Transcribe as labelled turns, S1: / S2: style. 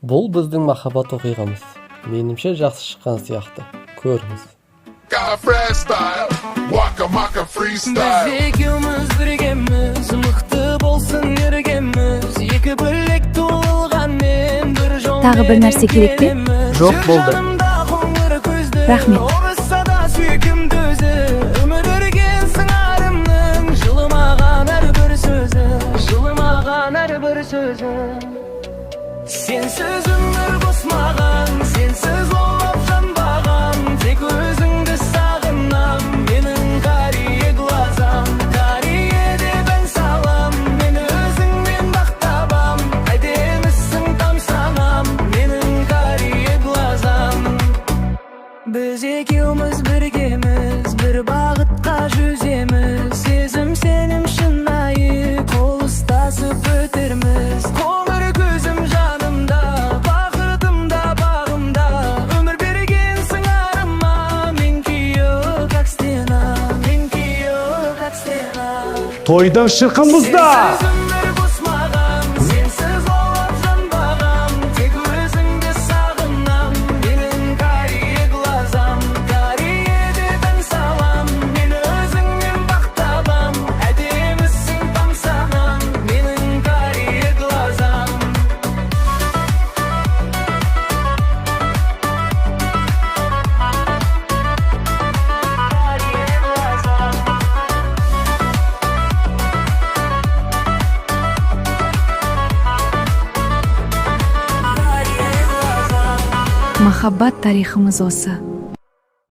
S1: Бул биздин махаббат окуйгамыз. Менимче жакшы чыккан сыяктуу. Көрүңүз.
S2: Biz ikimiz birgemiz, mıқты bolsun yürgemiz. Екі bölek tuğulgan men bir жол.
S3: Тағы бір нәрсе керек пе?
S1: Жоқ, болды.
S3: Рахмет.
S2: Орысса да сүйкімді өзі, өмір өрген сыңарымның, жылымаған әрбір сөзі, жылымаған әрбір сөзі. Сенсіз өмір босмаған, сенсіз олап жанбаған, тек өзіңді сағынам, менің қарие глазам. Қариеде бән салам, мен өзіңмен бақ табам, әдемісің тамсанам, менің қарие глазам. Біз екеуміз біргеміз, бір бағытқа жүземіз, сезім сенім шынайы, қол ұстасып өтерміз. Қоңыр көзім жанымда, бақытымда, бағымда, өмір берген сыңарыма, мен күйеу, как стена, мен күйеу, как стена.
S4: Тойдың шырқымызда!
S2: Сенсіз өмір босмаған, сенсіз олап жанбаған, тек өзіңді сағынам, менің қарие глазам. Қариеде бән салам, мен өзіңнен бақ табам, әдемісің тамсанам, менің қарие глазам.
S3: Махаббат тарихымыз осы.